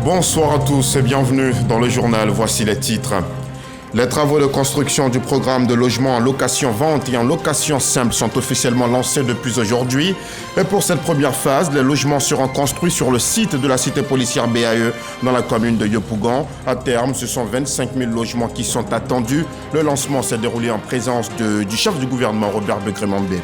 Bonsoir à tous et bienvenue dans le journal. Voici les titres. Les travaux de construction du programme de logement en location-vente et en location simple sont officiellement lancés depuis aujourd'hui. Et pour cette première phase, les logements seront construits sur le site de la cité policière BAE dans la commune de Yopougon. À terme, ce sont 25 000 logements qui sont attendus. Le lancement s'est déroulé en présence du chef du gouvernement, Robert Begremambe.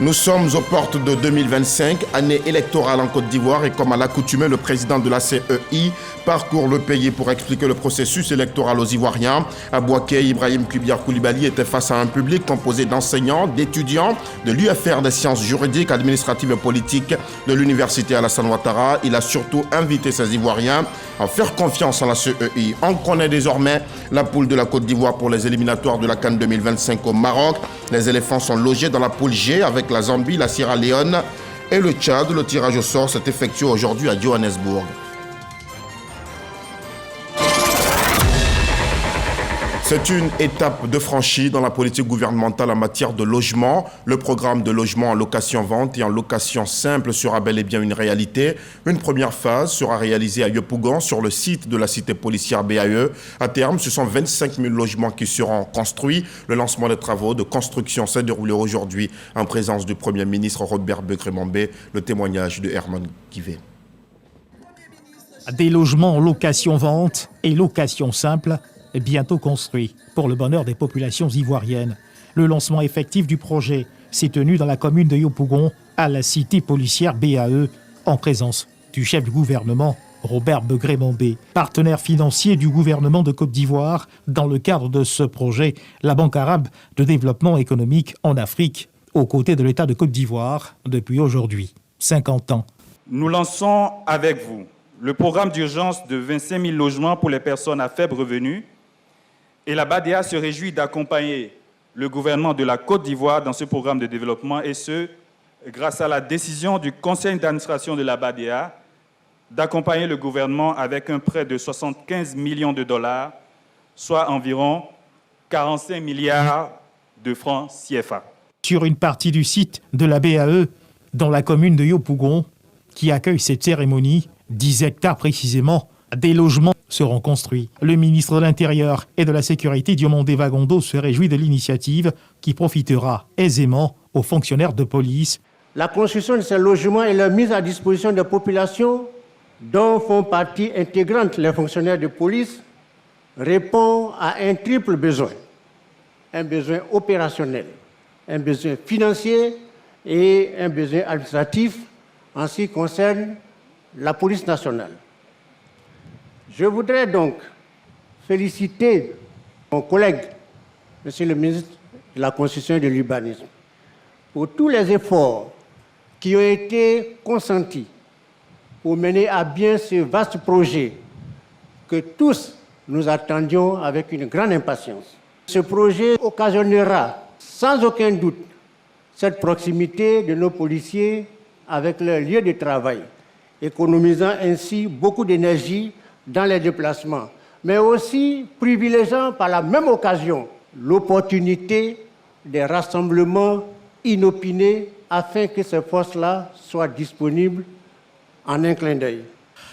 Nous sommes aux portes de 2025, année électorale en Côte d'Ivoire, et comme à l'accoutumée, le président de la CEI parcourt le pays pour expliquer le processus électoral aux Ivoiriens. À Bouaké, Ibrahim Kubiar Koulibaly était face à un public composé d'enseignants, d'étudiants, de l'UFR des sciences juridiques, administratives et politiques de l'université Alassane Ouattara. Il a surtout invité ces Ivoiriens à faire confiance en la CEI. On connaît désormais la poule de la Côte d'Ivoire pour les éliminatoires de la CAN 2025 au Maroc. Les éléphants sont logés dans la poule G avec la Zambie, la Sierra Leone et le Tchad. Le tirage au sort s'est effectué aujourd'hui à Johannesburg. C'est une étape de franchie dans la politique gouvernementale en matière de logement. Le programme de logement en location-vente et en location simple sera bel et bien une réalité. Une première phase sera réalisée à Yopougon sur le site de la cité policière BAE. À terme, ce sont 25 000 logements qui seront construits. Le lancement des travaux de construction s'est déroulé aujourd'hui en présence du Premier ministre Robert Begremambe. Le témoignage de Herman Kivé. Des logements en location-vente et location simple bientôt construit pour le bonheur des populations ivoiriennes. Le lancement effectif du projet s'est tenu dans la commune de Yopougon, à la cité policière BAE, en présence du chef du gouvernement, Robert Begremambe, partenaire financier du gouvernement de Côte d'Ivoire. Dans le cadre de ce projet, la Banque arabe de développement économique en Afrique, aux côtés de l'État de Côte d'Ivoire, depuis aujourd'hui 50 ans. Nous lançons avec vous le programme d'urgence de 25 000 logements pour les personnes à faible revenu. Et la BADEA se réjouit d'accompagner le gouvernement de la Côte d'Ivoire dans ce programme de développement, et ce, grâce à la décision du conseil d'administration de la BADEA d'accompagner le gouvernement avec un prêt de 75 millions de dollars, soit environ 45 milliards de francs CFA. Sur une partie du site de la BAE, dans la commune de Yopougon, qui accueille cette cérémonie, 10 hectares précisément, des logements seront construits. Le ministre de l'Intérieur et de la Sécurité, Diomandé Vagondo, se réjouit de l'initiative qui profitera aisément aux fonctionnaires de police. La construction de ces logements et leur mise à disposition des populations, dont font partie intégrante les fonctionnaires de police, répond à un triple besoin. Un besoin opérationnel, un besoin financier et un besoin administratif en ce qui concerne la police nationale. Je voudrais donc féliciter mon collègue, Monsieur le ministre de la Construction et de l'Urbanisme, pour tous les efforts qui ont été consentis pour mener à bien ce vaste projet que tous nous attendions avec une grande impatience. Ce projet occasionnera sans aucun doute cette proximité de nos policiers avec leur lieu de travail, économisant ainsi beaucoup d'énergie dans les déplacements, mais aussi privilégiant par la même occasion l'opportunité des rassemblements inopinés afin que ces forces-là soient disponibles en un clin d'œil.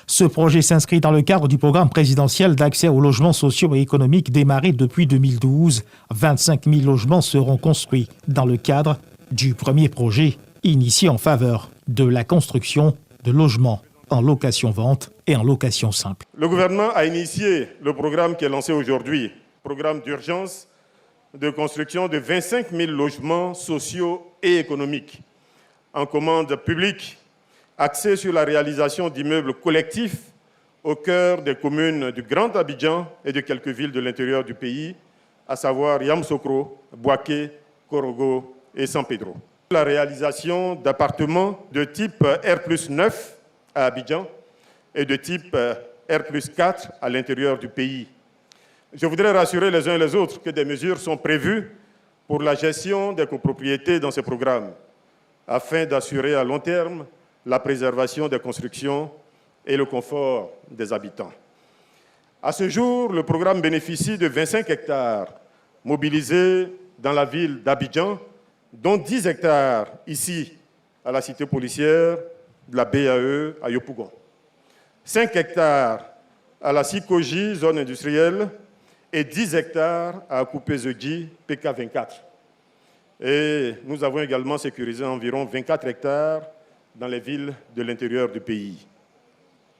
Ce projet s'inscrit dans le cadre du programme présidentiel d'accès aux logements sociaux et économiques démarré depuis 2012. 25 000 logements seront construits dans le cadre du premier projet initié en faveur de la construction de logements en location-vente et en location simple. Le gouvernement a initié le programme qui est lancé aujourd'hui, programme d'urgence de construction de 25 000 logements sociaux et économiques en commande publique, axé sur la réalisation d'immeubles collectifs au cœur des communes du Grand Abidjan et de quelques villes de l'intérieur du pays, à savoir Yamoussoukro, Bouaké, Korogo et San Pedro. La réalisation d'appartements de type R+9 à Abidjan et de type R+4 à l'intérieur du pays. Je voudrais rassurer les uns et les autres que des mesures sont prévues pour la gestion des copropriétés dans ce programme, afin d'assurer à long terme la préservation des constructions et le confort des habitants. À ce jour, le programme bénéficie de 25 hectares mobilisés dans la ville d'Abidjan, dont 10 hectares ici, à la cité policière de la BAE à Yopougon. 5 hectares à la Sikoji, zone industrielle, et 10 hectares à Koupé-Zegui, PK24. Et nous avons également sécurisé environ 24 hectares dans les villes de l'intérieur du pays.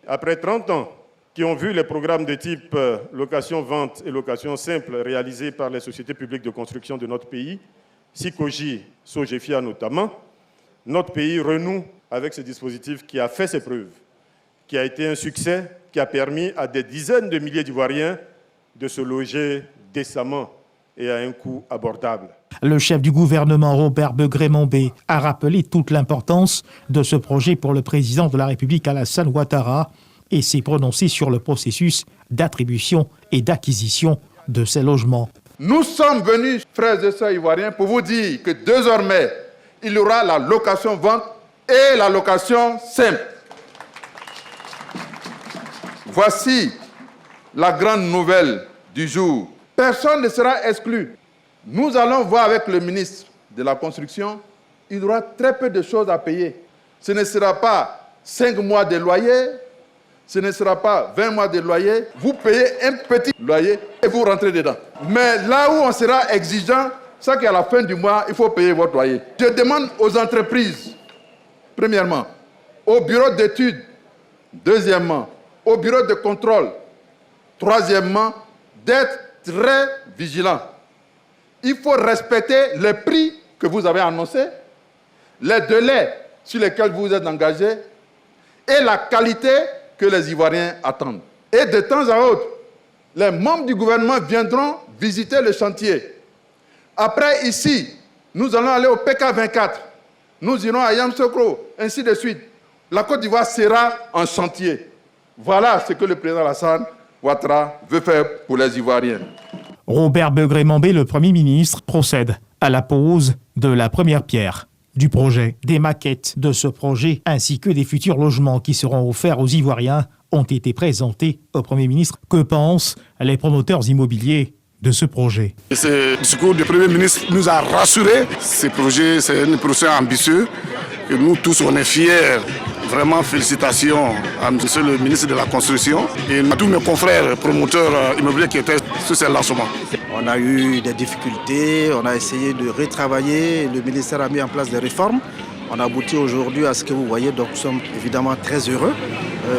Après 30 ans qui ont vu les programmes de type location-vente et location simple réalisés par les sociétés publiques de construction de notre pays, Sikoji, Sogefia notamment, notre pays renoue avec ce dispositif qui a fait ses preuves, qui a été un succès, qui a permis à des dizaines de milliers d'Ivoiriens de se loger décemment et à un coût abordable. Le chef du gouvernement, Robert Begré-Mombé, a rappelé toute l'importance de ce projet pour le président de la République, Alassane Ouattara, et s'est prononcé sur le processus d'attribution et d'acquisition de ces logements. Nous sommes venus, frères et sœurs ivoiriens, pour vous dire que désormais, il y aura la location-vente et la location simple. Voici la grande nouvelle du jour. Personne ne sera exclu. Nous allons voir avec le ministre de la Construction. Il y aura très peu de choses à payer. Ce ne sera pas 5 mois de loyer, ce ne sera pas 20 mois de loyer. Vous payez un petit loyer et vous rentrez dedans. Mais là où on sera exigeant, c'est qu'à la fin du mois, il faut payer votre loyer. Je demande aux entreprises, premièrement, au bureau d'études, deuxièmement, au bureau de contrôle, troisièmement, d'être très vigilants. Il faut respecter les prix que vous avez annoncés, les délais sur lesquels vous êtes engagés et la qualité que les Ivoiriens attendent. Et de temps à autre, les membres du gouvernement viendront visiter le chantier. Après, ici, nous allons aller au PK24. Nous irons à Yamoussoukro, ainsi de suite. La Côte d'Ivoire sera en chantier. Voilà ce que le président Alassane Ouattara veut faire pour les Ivoiriens. Robert Begré-Mombé, le Premier ministre, procède à la pose de la première pierre du projet. Des maquettes de ce projet ainsi que des futurs logements qui seront offerts aux Ivoiriens ont été présentés au Premier ministre. Que pensent les promoteurs immobiliers de ce projet? Ce discours du Premier ministre nous a rassurés. Ce projet, c'est un projet ambitieux et nous tous, on est fiers. Vraiment, félicitations à monsieur le ministre de la Construction et à tous mes confrères promoteurs immobiliers qui étaient sur ces lancements. On a eu des difficultés, on a essayé de retravailler, le ministère a mis en place des réformes. On a abouti aujourd'hui à ce que vous voyez, donc nous sommes évidemment très heureux.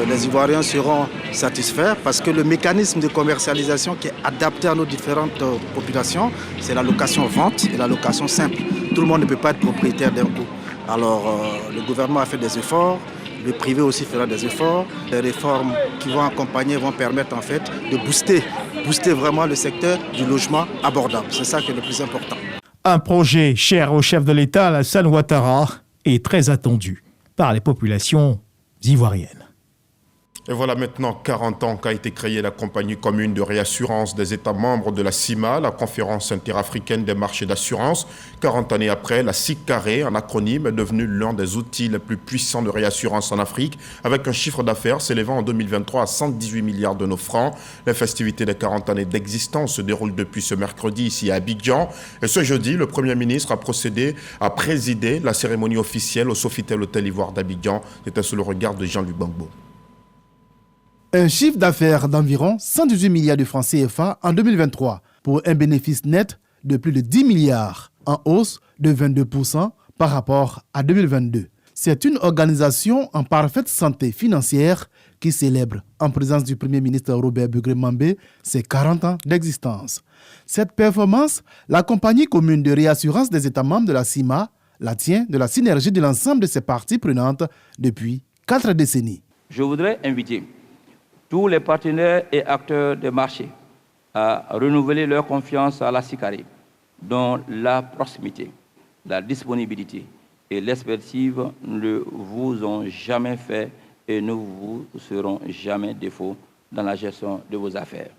Les Ivoiriens seront satisfaits parce que le mécanisme de commercialisation qui est adapté à nos différentes populations, c'est la location-vente et la location simple. Tout le monde ne peut pas être propriétaire d'un coup. Alors le gouvernement a fait des efforts. Le privé aussi fera des efforts. Les réformes qui vont accompagner vont permettre en fait de booster vraiment le secteur du logement abordable. C'est ça qui est le plus important. Un projet cher au chef de l'État, Alassane Ouattara, est très attendu par les populations ivoiriennes. Et voilà maintenant 40 ans qu'a été créée la compagnie commune de réassurance des États membres de la CIMA, la conférence interafricaine des marchés d'assurance. 40 années après, la SICARE, un acronyme, est devenu l'un des outils les plus puissants de réassurance en Afrique, avec un chiffre d'affaires s'élevant en 2023 à 118 milliards de nos francs. Les festivités des 40 années d'existence se déroulent depuis ce mercredi ici à Abidjan. Et ce jeudi, le Premier ministre a présidé la cérémonie officielle au Sofitel Hôtel Ivoire d'Abidjan. C'était sous le regard de Jean-Luc Gbangbo. Un chiffre d'affaires d'environ 118 milliards de francs CFA en 2023 pour un bénéfice net de plus de 10 milliards, en hausse de 22% par rapport à 2022. C'est une organisation en parfaite santé financière qui célèbre, en présence du Premier ministre Robert Begré-Mombé, ses 40 ans d'existence. Cette performance, la compagnie commune de réassurance des États membres de la CIMA la tient de la synergie de l'ensemble de ses parties prenantes depuis 4 décennies. Je voudrais inviter tous les partenaires et acteurs des marchés à renouveler leur confiance à la SICARE, dont la proximité, la disponibilité et l'expertise ne vous ont jamais fait et ne vous seront jamais défaut dans la gestion de vos affaires.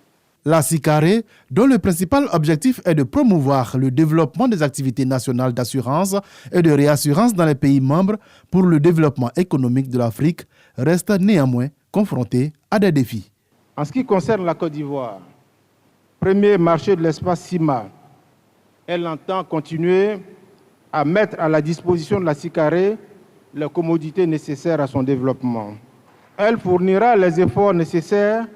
La SICARE, dont le principal objectif est de promouvoir le développement des activités nationales d'assurance et de réassurance dans les pays membres pour le développement économique de l'Afrique, reste néanmoins confrontée à des défis. En ce qui concerne la Côte d'Ivoire, premier marché de l'espace CIMA, elle entend continuer à mettre à la disposition de la SICARE les commodités nécessaires à son développement. Elle fournira les efforts nécessaires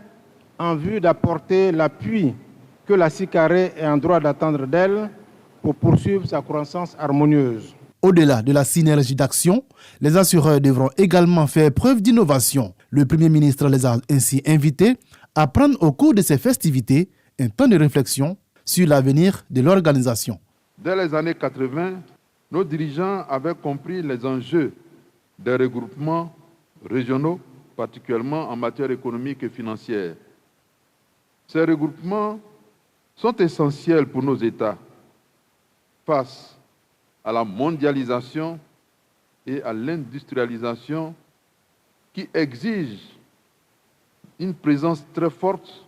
en vue d'apporter l'appui que la SICAR est en droit d'attendre d'elle pour poursuivre sa croissance harmonieuse. Au-delà de la synergie d'action, les assureurs devront également faire preuve d'innovation. Le Premier ministre les a ainsi invités à prendre au cours de ces festivités un temps de réflexion sur l'avenir de l'organisation. Dès les années 80, nos dirigeants avaient compris les enjeux des regroupements régionaux, particulièrement en matière économique et financière. Ces regroupements sont essentiels pour nos États face à la mondialisation et à l'industrialisation qui exigent une présence très forte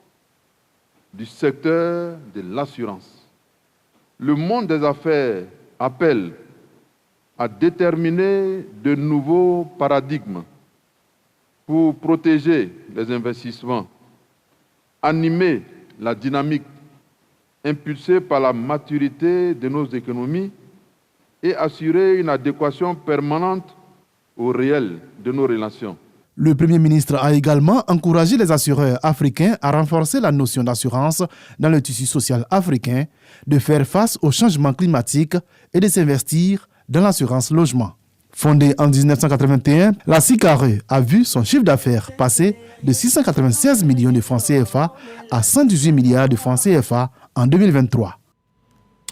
du secteur de l'assurance. Le monde des affaires appelle à déterminer de nouveaux paradigmes pour protéger les investissements, animer la dynamique impulsée par la maturité de nos économies et assurer une adéquation permanente au réel de nos relations. Le Premier ministre a également encouragé les assureurs africains à renforcer la notion d'assurance dans le tissu social africain, de faire face au changement climatique et de s'investir dans l'assurance logement. Fondée en 1981, la SICAR a vu son chiffre d'affaires passer de 696 millions de francs CFA à 118 milliards de francs CFA en 2023.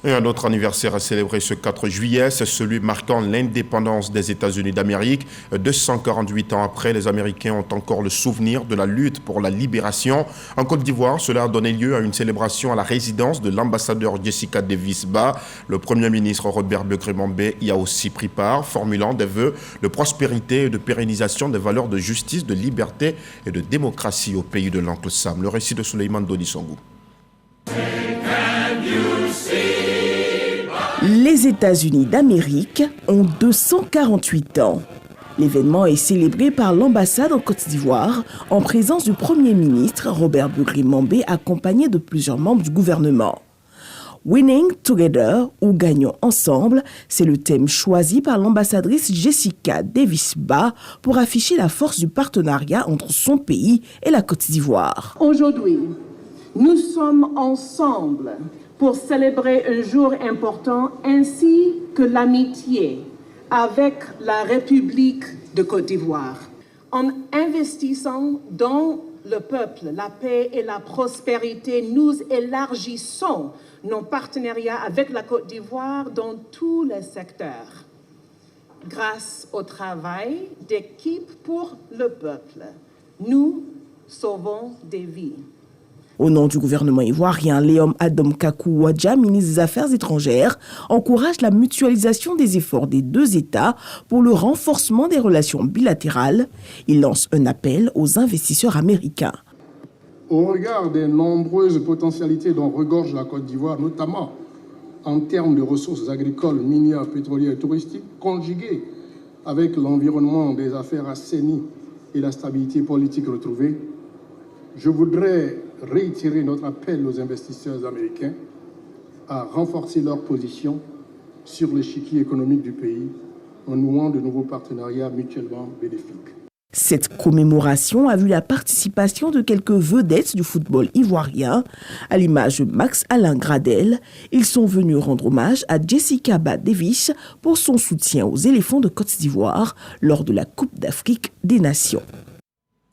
Et un autre anniversaire à célébrer ce 4 juillet, c'est celui marquant l'indépendance des États-Unis d'Amérique. 248 ans après, les Américains ont encore le souvenir de la lutte pour la libération. En Côte d'Ivoire, cela a donné lieu à une célébration à la résidence de l'ambassadeur Jessica Davis-Ba. Le Premier ministre Robert Begré-Mambé y a aussi pris part, formulant des vœux de prospérité et de pérennisation des valeurs de justice, de liberté et de démocratie au pays de l'Oncle Sam. Le récit de Souleymane Dodi Songou. Les États-Unis d'Amérique ont 248 ans. L'événement est célébré par l'ambassade en Côte d'Ivoire en présence du Premier ministre Robert Begré-Mambé accompagné de plusieurs membres du gouvernement. Winning Together ou Gagnons ensemble, c'est le thème choisi par l'ambassadrice Jessica Davis-Ba pour afficher la force du partenariat entre son pays et la Côte d'Ivoire. Aujourd'hui, nous sommes ensemble pour célébrer un jour important ainsi que l'amitié avec la République de Côte d'Ivoire. En investissant dans le peuple, la paix et la prospérité, nous élargissons nos partenariats avec la Côte d'Ivoire dans tous les secteurs. Grâce au travail d'équipe pour le peuple, nous sauvons des vies. Au nom du gouvernement ivoirien, Léom Adam Kakou Wadja, ministre des Affaires étrangères, encourage la mutualisation des efforts des deux États pour le renforcement des relations bilatérales. Il lance un appel aux investisseurs américains. Au regard des nombreuses potentialités dont regorge la Côte d'Ivoire, notamment en termes de ressources agricoles, minières, pétrolières et touristiques, conjuguées avec l'environnement des affaires assainies et la stabilité politique retrouvée, je voudrais réitérer notre appel aux investisseurs américains à renforcer leur position sur l'échiquier économique du pays en nouant de nouveaux partenariats mutuellement bénéfiques. Cette commémoration a vu la participation de quelques vedettes du football ivoirien. À l'image de Max Alain Gradel, ils sont venus rendre hommage à Jessica Davis pour son soutien aux éléphants de Côte d'Ivoire lors de la Coupe d'Afrique des Nations.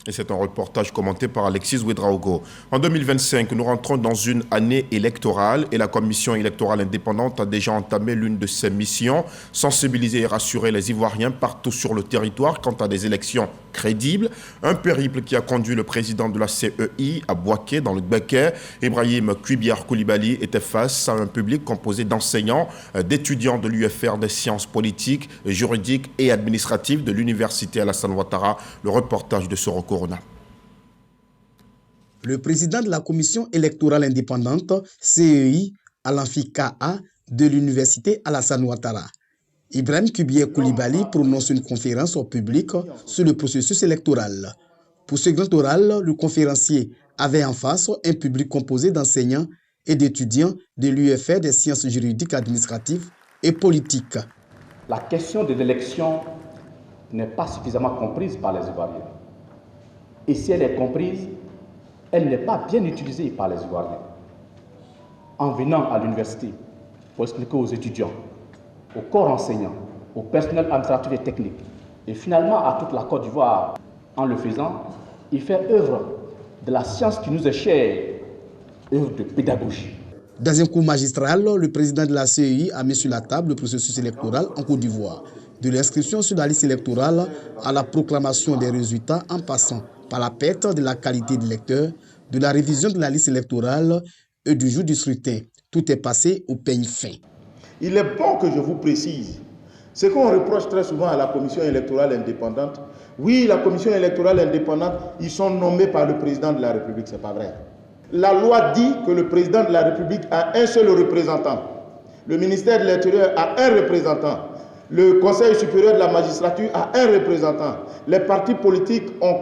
Et c'est un reportage commenté par Alexis Ouedraogo. En 2025, nous rentrons dans une année électorale et la Commission électorale indépendante a déjà entamé l'une de ses missions, sensibiliser et rassurer les Ivoiriens partout sur le territoire quant à des élections crédibles. Un périple qui a conduit le président de la CEI à Bouaké, dans le Béquet. Ibrahim Kuibiar Koulibaly était face à un public composé d'enseignants, d'étudiants de l'UFR des sciences politiques, juridiques et administratives de l'Université Alassane Ouattara. Le reportage de Soro Corona. Le président de la Commission électorale indépendante, CEI, à l'Amphika A de l'Université Alassane Ouattara. Ibrahim Kuibiar Koulibaly prononce une conférence au public sur le processus électoral. Pour ce grand oral, le conférencier avait en face un public composé d'enseignants et d'étudiants de l'UFR des sciences juridiques, administratives et politiques. La question de l'élection n'est pas suffisamment comprise par les Ivoiriens. Et si elle est comprise, elle n'est pas bien utilisée par les Ivoiriens. En venant à l'université pour expliquer aux étudiants, au corps enseignant, au personnel administratif et technique, et finalement à toute la Côte d'Ivoire, en le faisant, il fait œuvre de la science qui nous est chère, œuvre de pédagogie. Dans un cours magistral, le président de la CEI a mis sur la table le processus électoral en Côte d'Ivoire, de l'inscription sur la liste électorale à la proclamation des résultats en passant par la perte de la qualité d'électeur, de la révision de la liste électorale et du jour du scrutin. Tout est passé au peigne fin. Il est bon que je vous précise ce qu'on reproche très souvent à la commission électorale indépendante. Oui, la commission électorale indépendante, ils sont nommés par le président de la République, c'est pas vrai. La loi dit que le président de la République a un seul représentant. Le ministère de l'Intérieur a un représentant. Le Conseil supérieur de la magistrature a un représentant. Les partis politiques ont,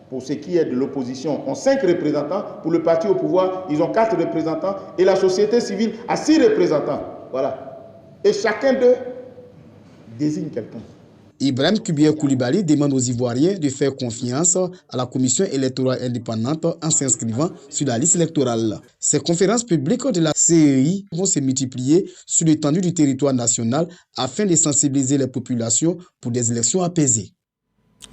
pour ce qui est de l'opposition, ont 5 représentants. Pour le parti au pouvoir, ils ont 4 représentants. Et la société civile a 6 représentants. Voilà. Et chacun d'eux désigne quelqu'un. Ibrahim Kubiye Koulibaly demande aux Ivoiriens de faire confiance à la commission électorale indépendante en s'inscrivant sur la liste électorale. Ces conférences publiques de la CEI vont se multiplier sur l'étendue du territoire national afin de sensibiliser les populations pour des élections apaisées.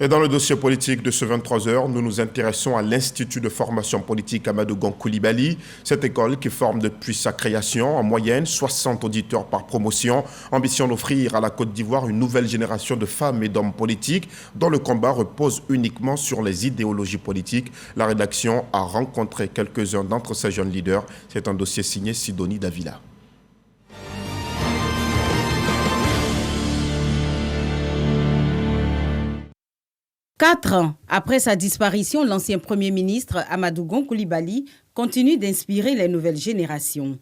Et dans le dossier politique de ce 23h, nous nous intéressons à l'Institut de formation politique Amadou Gon Coulibaly. Cette école qui forme depuis sa création en moyenne 60 auditeurs par promotion. Ambition d'offrir à la Côte d'Ivoire une nouvelle génération de femmes et d'hommes politiques dont le combat repose uniquement sur les idéologies politiques. La rédaction a rencontré quelques-uns d'entre ces jeunes leaders. C'est un dossier signé Sidonie Davila. 4 ans après sa disparition, l'ancien Premier ministre Amadou Gon Coulibaly continue d'inspirer les nouvelles générations.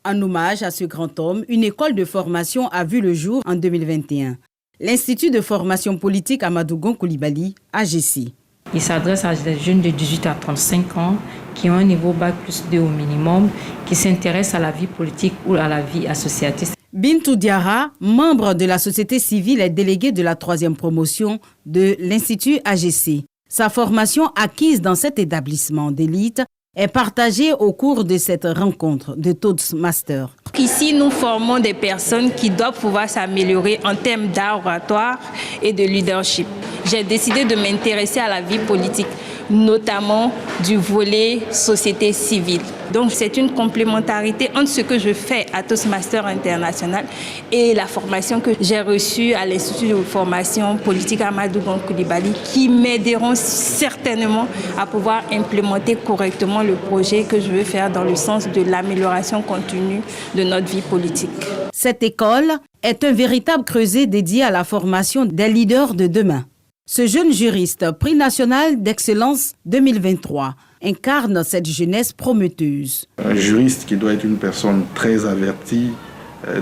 En hommage à ce grand homme, une école de formation a vu le jour en 2021. L'Institut de formation politique Amadou Gon Coulibaly, AGC. Il s'adresse à des jeunes de 18 à 35 ans qui ont un niveau Bac plus 2 au minimum, qui s'intéressent à la vie politique ou à la vie associative. Bintou Diarra, membre de la société civile et déléguée de la 3e promotion de l'Institut AGC. Sa formation acquise dans cet établissement d'élite est partagée au cours de cette rencontre de Toastmasters. Ici, nous formons des personnes qui doivent pouvoir s'améliorer en termes d'art oratoire et de leadership. J'ai décidé de m'intéresser à la vie politique, notamment du volet société civile. Donc c'est une complémentarité entre ce que je fais à Toastmasters International et la formation que j'ai reçue à l'Institut de formation politique Amadou Gon Coulibaly qui m'aideront certainement à pouvoir implémenter correctement le projet que je veux faire dans le sens de l'amélioration continue de notre vie politique. Cette école est un véritable creuset dédié à la formation des leaders de demain. Ce jeune juriste, prix national d'excellence 2023, incarne cette jeunesse prometteuse. Un juriste qui doit être une personne très avertie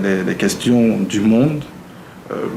des questions du monde,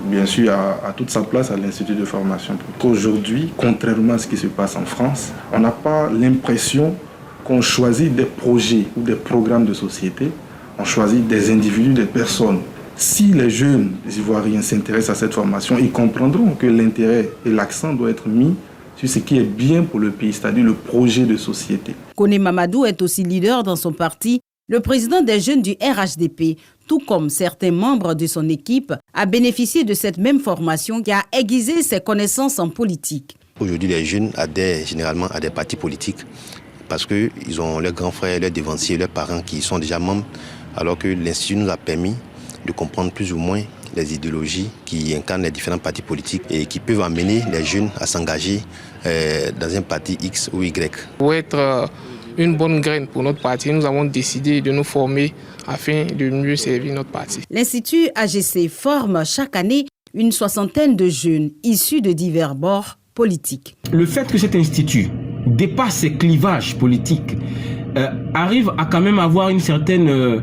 bien sûr a toute sa place à l'Institut de formation. Aujourd'hui, contrairement à ce qui se passe en France, on n'a pas l'impression qu'on choisit des projets ou des programmes de société, on choisit des individus, des personnes. Si les jeunes Ivoiriens s'intéressent à cette formation, ils comprendront que l'intérêt et l'accent doit être mis sur ce qui est bien pour le pays, c'est-à-dire le projet de société. Koné Mamadou est aussi leader dans son parti. Le président des jeunes du RHDP, tout comme certains membres de son équipe, a bénéficié de cette même formation qui a aiguisé ses connaissances en politique. Aujourd'hui, les jeunes adhèrent généralement à des partis politiques parce qu'ils ont leurs grands frères, leurs devanciers, leurs parents qui sont déjà membres, alors que l'Institut nous a permis de comprendre plus ou moins les idéologies qui incarnent les différents partis politiques et qui peuvent amener les jeunes à s'engager dans un parti X ou Y. Pour être une bonne graine pour notre parti, nous avons décidé de nous former afin de mieux servir notre parti. L'Institut AGC forme chaque année une 60aine de jeunes issus de divers bords politiques. Le fait que cet institut dépasse ses clivages politiques, arrive à quand même avoir une certaine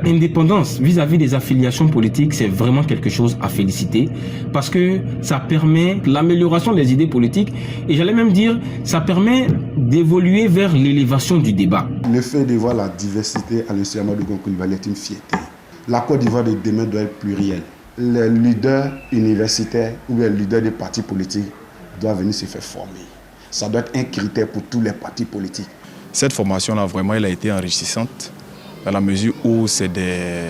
indépendance vis-à-vis des affiliations politiques, c'est vraiment quelque chose à féliciter parce que ça permet l'amélioration des idées politiques et j'allais même dire ça permet d'évoluer vers l'élévation du débat. Le fait de voir la diversité à l'Institut Amadou Gon Coulibaly est une fierté. La Côte d'Ivoire de demain doit être plurielle. Les leaders universitaires ou les leaders des partis politiques doivent venir se faire former. Ça doit être un critère pour tous les partis politiques. Cette formation-là, vraiment, elle a été enrichissante dans la mesure où c'est des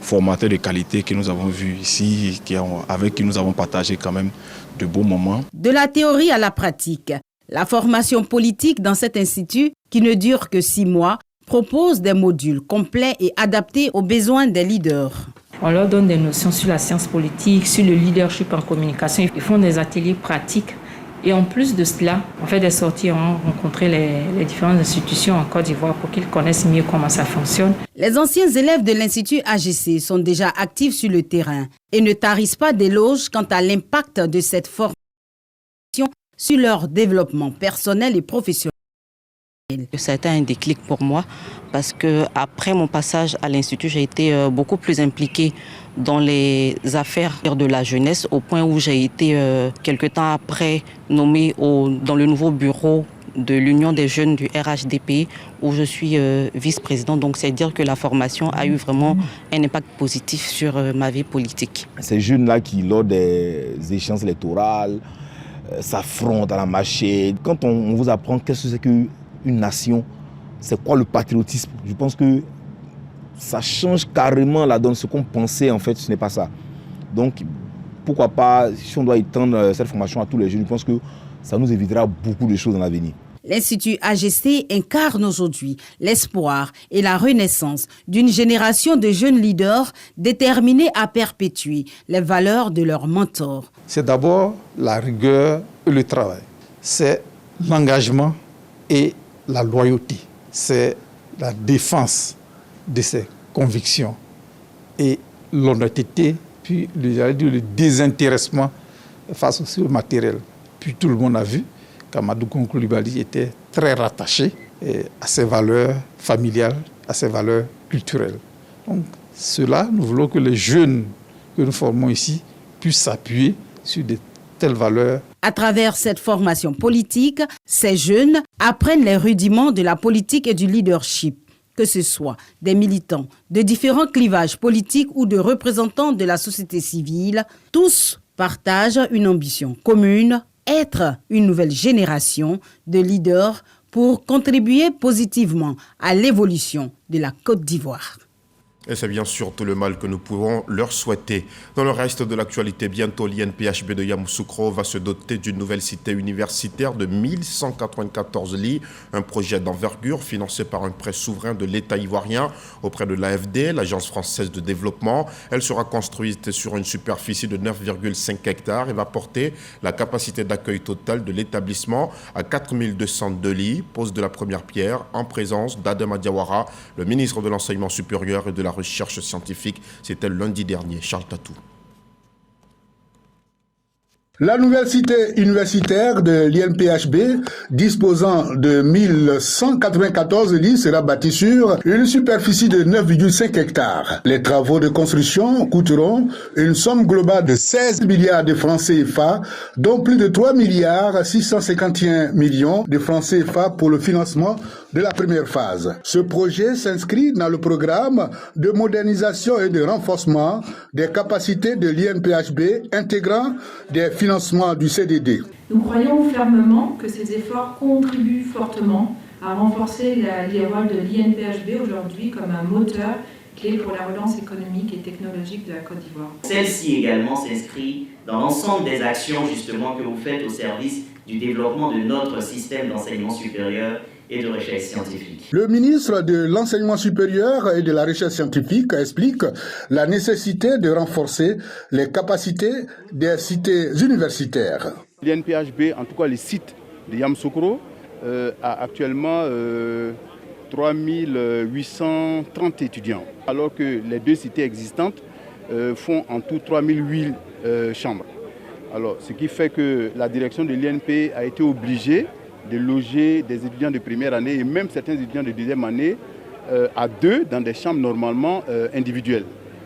formateurs de qualité que nous avons vus ici, avec qui nous avons partagé quand même de beaux moments. De la théorie à la pratique, la formation politique dans cet institut, qui ne dure que 6 mois, propose des modules complets et adaptés aux besoins des leaders. On leur donne des notions sur la science politique, sur le leadership en communication. Ils font des ateliers pratiques. Et en plus de cela, on fait des sorties, on rencontre les différentes institutions en Côte d'Ivoire pour qu'ils connaissent mieux comment ça fonctionne. Les anciens élèves de l'Institut AGC sont déjà actifs sur le terrain et ne tarissent pas d'éloges quant à l'impact de cette formation sur leur développement personnel et professionnel. Ça a été un déclic pour moi parce que après mon passage à l'Institut, j'ai été beaucoup plus impliquée dans les affaires de la jeunesse au point où j'ai été quelque temps après nommée dans le nouveau bureau de l'Union des jeunes du RHDP où je suis vice-présidente. Donc c'est dire que la formation a eu vraiment un impact positif sur ma vie politique. Ces jeunes-là qui, lors des échéances électorales, s'affrontent à la machine. Quand on vous apprend qu'est-ce que c'est qu'une nation, c'est quoi le patriotisme, je pense que ça change carrément la donne. Ce qu'on pensait, en fait, ce n'est pas ça. Donc, pourquoi pas, si on doit étendre cette formation à tous les jeunes, je pense que ça nous évitera beaucoup de choses dans l'avenir. L'Institut AGC incarne aujourd'hui l'espoir et la renaissance d'une génération de jeunes leaders déterminés à perpétuer les valeurs de leurs mentors. C'est d'abord la rigueur et le travail. C'est l'engagement et la loyauté. C'est la défense de ses convictions et l'honnêteté, puis le désintéressement face au matériel. Puis tout le monde a vu qu'Amadou Gon Coulibaly était très rattaché à ses valeurs familiales, à ses valeurs culturelles. Donc cela, nous voulons que les jeunes que nous formons ici puissent s'appuyer sur de telles valeurs. À travers cette formation politique, ces jeunes apprennent les rudiments de la politique et du leadership, que ce soit des militants de différents clivages politiques ou de représentants de la société civile. Tous partagent une ambition commune, être une nouvelle génération de leaders pour contribuer positivement à l'évolution de la Côte d'Ivoire. Et c'est bien sûr tout le mal que nous pouvons leur souhaiter. Dans le reste de l'actualité, bientôt l'INPHB de Yamoussoukro va se doter d'une nouvelle cité universitaire de 1194 lits. Un projet d'envergure financé par un prêt souverain de l'État ivoirien auprès de l'AFD, l'Agence française de développement. Elle sera construite sur une superficie de 9,5 hectares et va porter la capacité d'accueil totale de l'établissement à 4202 lits. Pose de la première pierre en présence d'Adama Diawara, le ministre de l'Enseignement supérieur et de la recherche scientifique. C'était lundi dernier. Charles Tatou. La nouvelle cité universitaire de l'INPHB, disposant de 1194 lits, sera bâtie sur une superficie de 9,5 hectares. Les travaux de construction coûteront une somme globale de 16 milliards de francs CFA, dont plus de 3 milliards 651 millions de francs CFA pour le financement de la première phase. Ce projet s'inscrit dans le programme de modernisation et de renforcement des capacités de l'INPHB intégrant des financements du CDD. Nous croyons fermement que ces efforts contribuent fortement à renforcer le rôle de l'INPHB aujourd'hui comme un moteur clé pour la relance économique et technologique de la Côte d'Ivoire. Celle-ci également s'inscrit dans l'ensemble des actions justement que vous faites au service du développement de notre système d'enseignement supérieur et de recherche scientifique. Le ministre de l'Enseignement supérieur et de la recherche scientifique explique la nécessité de renforcer les capacités des cités universitaires. L'INPHB, en tout cas les sites de Yamoussoukro, a actuellement 3830 étudiants, alors que les deux cités existantes font en tout 3008 chambres. Alors, ce qui fait que la direction de l'INP a été obligée de loger des étudiants de première année et même certains étudiants de deuxième année à deux dans des chambres normalement individuelles.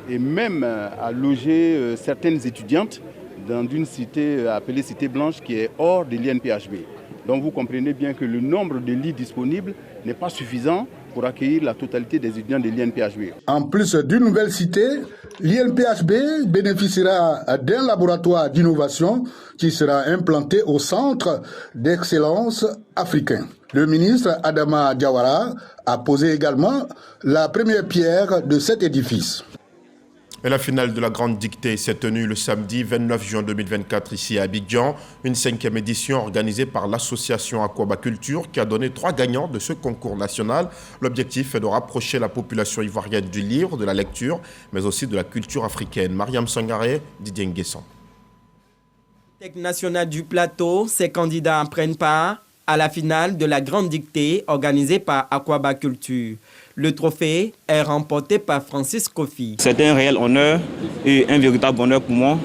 Et même à loger certaines étudiantes dans une cité appelée Cité Blanche qui est hors de l'INPHB. Donc vous comprenez bien que le nombre de lits disponibles n'est pas suffisant pour accueillir la totalité des étudiants de l'INPHB. En plus d'une nouvelle cité, l'INPHB bénéficiera d'un laboratoire d'innovation qui sera implanté au centre d'excellence africain. Le ministre Adama Diawara a posé également la première pierre de cet édifice. Et la finale de la Grande Dictée s'est tenue le samedi 29 juin 2024 ici à Abidjan, une 5e édition organisée par l'association Aquabaculture qui a donné 3 gagnants de ce concours national. L'objectif est de rapprocher la population ivoirienne du livre, de la lecture, mais aussi de la culture africaine. Mariam Sangaré, Didier Nguessan. National du plateau, ces candidats prennent part à la finale de la Grande Dictée organisée par Aquabaculture. Le trophée est remporté par Francis Kofi. C'est un réel honneur et un véritable honneur pour moi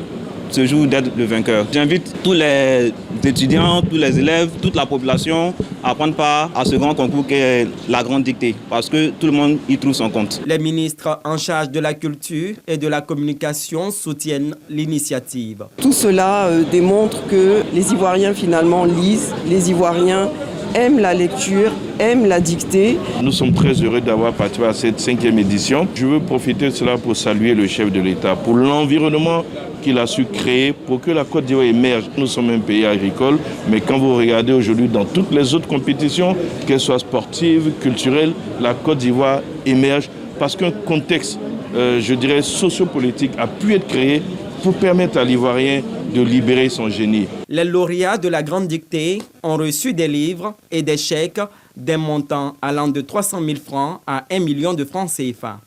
ce jour d'être le vainqueur. J'invite tous les étudiants, tous les élèves, toute la population à prendre part à ce grand concours qu'est la Grande Dictée parce que tout le monde y trouve son compte. Les ministres en charge de la culture et de la communication soutiennent l'initiative. Tout cela démontre que les Ivoiriens finalement lisent, les Ivoiriens aiment la lecture, aiment la dictée. Nous sommes très heureux d'avoir participé à cette 5e édition. Je veux profiter de cela pour saluer le chef de l'État pour l'environnement qu'il a su créer pour que la Côte d'Ivoire émerge. Nous sommes un pays agricole, mais quand vous regardez aujourd'hui dans toutes les autres compétitions, qu'elles soient sportives, culturelles, la Côte d'Ivoire émerge parce qu'un contexte, je dirais, sociopolitique a pu être créé pour permettre à l'Ivoirien de libérer son génie. Les lauréats de la Grande Dictée ont reçu des livres et des chèques d'un montant allant de 300 000 francs à 1 million de francs CFA.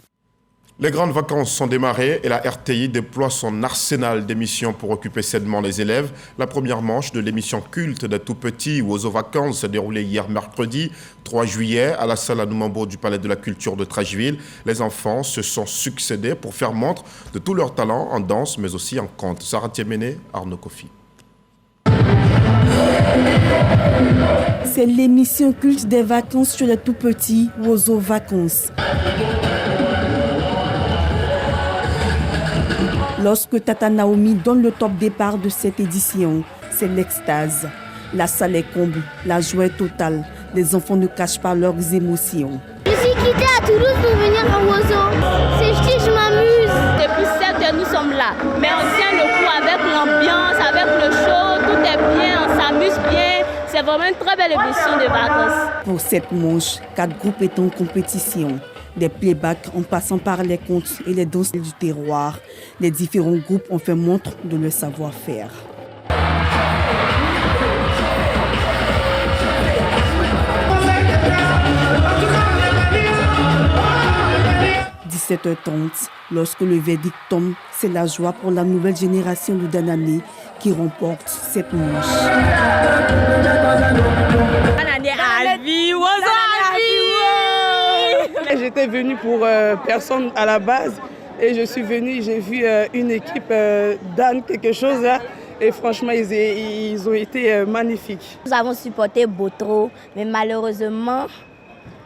Les grandes vacances sont démarrées et la RTI déploie son arsenal d'émissions pour occuper sainement les élèves. La première manche de l'émission culte des tout-petits Oiseaux Vacances s'est déroulée hier mercredi 3 juillet à la salle Anoumambo du Palais de la Culture de Trècheville. Les enfants se sont succédés pour faire montre de tout leur talent en danse mais aussi en conte. Sarah Tiemene, Arnaud Kofi. C'est l'émission culte des vacances sur les tout-petits Oiseaux Vacances. Lorsque Tata Naomi donne le top départ de cette édition, c'est l'extase. La salle est comble, la joie est totale. Les enfants ne cachent pas leurs émotions. Je suis quittée à Toulouse pour venir à Oiseau. C'est juste, je m'amuse. Depuis 7 heures, nous sommes là. Mais on tient le coup avec l'ambiance, avec le show. Tout est bien, on s'amuse bien. C'est vraiment une très belle émission de vacances. Pour cette manche, 4 groupes étaient en compétition. Des playbacks en passant par les contes et les danses du terroir, les différents groupes ont fait montre de leur savoir-faire. 17h30, lorsque le verdict tombe, c'est la joie pour la nouvelle génération de Danané qui remporte cette manche. J'étais venue pour personne à la base et je suis venue, j'ai vu une équipe d'âne, quelque chose là, et franchement ils ont été magnifiques. Nous avons supporté Botro, mais malheureusement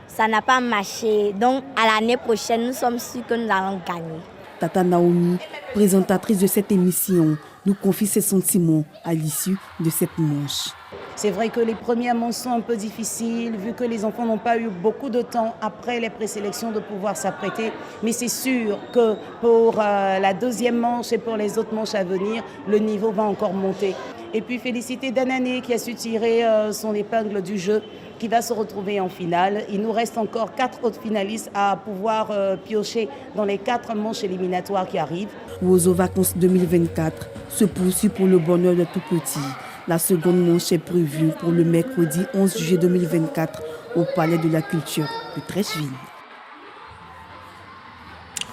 ça n'a pas marché. Donc à l'année prochaine, nous sommes sûrs que nous allons gagner. Tata Naomi, présentatrice de cette émission, nous confie ses sentiments à l'issue de cette manche. C'est vrai que les premières manches sont un peu difficiles, vu que les enfants n'ont pas eu beaucoup de temps après les présélections de pouvoir s'apprêter. Mais c'est sûr que pour la deuxième manche et pour les autres manches à venir, le niveau va encore monter. Et puis féliciter Danané qui a su tirer son épingle du jeu, qui va se retrouver en finale. Il nous reste encore 4 autres finalistes à pouvoir piocher dans les 4 manches éliminatoires qui arrivent. Oiseaux Vacances 2024 se poursuit pour le bonheur de tout petit. La seconde manche est prévue pour le mercredi 11 juillet 2024 au Palais de la Culture de Trècheville.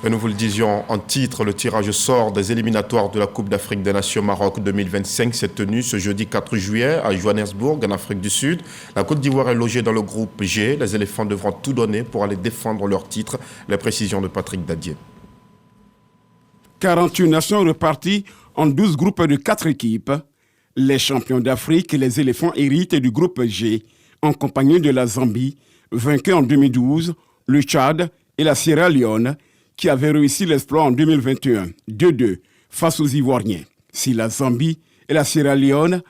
Et nous vous le disions en titre, le tirage au sort des éliminatoires de la Coupe d'Afrique des Nations Maroc 2025 s'est tenu ce jeudi 4 juillet à Johannesburg, en Afrique du Sud. La Côte d'Ivoire est logée dans le groupe G. Les éléphants devront tout donner pour aller défendre leur titre. Les précisions de Patrick Dadier. 48 nations reparties en 12 groupes de 4 équipes. Les champions d'Afrique, les éléphants héritent du groupe G, en compagnie de la Zambie, vainqueur en 2012, le Tchad et la Sierra Leone, qui avaient réussi l'exploit en 2021, 2-2, face aux Ivoiriens. Si la Zambie et la Sierra Leone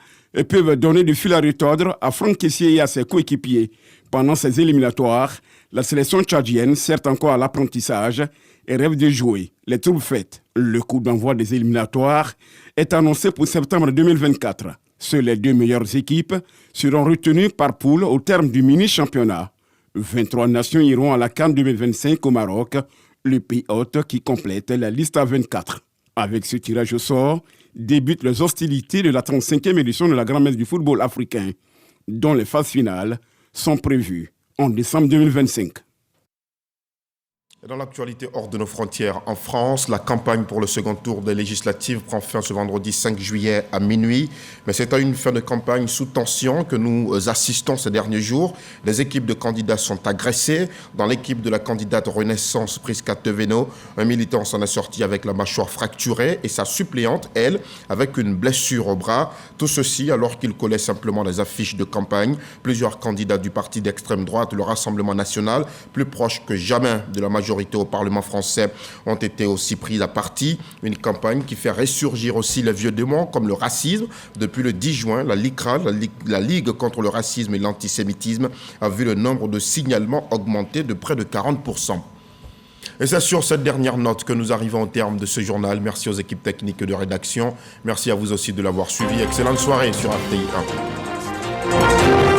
peuvent donner du fil à retordre à Franck Kessié et à ses coéquipiers pendant ces éliminatoires, La sélection tchadienne sert encore à l'apprentissage et rêve de jouer les troupes faites. Le coup d'envoi des éliminatoires est annoncé pour septembre 2024. Seules les 2 meilleures équipes seront retenues par poule au terme du mini-championnat. 23 nations iront à la CAN 2025 au Maroc, le pays hôte qui complète la liste à 24. Avec ce tirage au sort, débutent les hostilités de la 35e édition de la Grand-Messe du football africain, dont les phases finales sont prévues en décembre 2025. Dans l'actualité hors de nos frontières, en France, la campagne pour le second tour des législatives prend fin ce vendredi 5 juillet à minuit. Mais c'est à une fin de campagne sous tension que nous assistons ces derniers jours. Les équipes de candidats sont agressées. Dans l'équipe de la candidate Renaissance Prisca Teveno, un militant s'en est sorti avec la mâchoire fracturée et sa suppléante, elle, avec une blessure au bras. Tout ceci alors qu'il collait simplement des affiches de campagne. Plusieurs candidats du parti d'extrême droite, le Rassemblement national, plus proche que jamais de la majorité au Parlement français, ont été aussi pris à partie. Une campagne qui fait ressurgir aussi les vieux démons comme le racisme. Depuis le 10 juin, la LICRA, la Ligue contre le racisme et l'antisémitisme, a vu le nombre de signalements augmenter de près de 40%. Et c'est sur cette dernière note que nous arrivons au terme de ce journal. Merci aux équipes techniques de rédaction. Merci à vous aussi de l'avoir suivi. Excellente soirée sur RTI 1.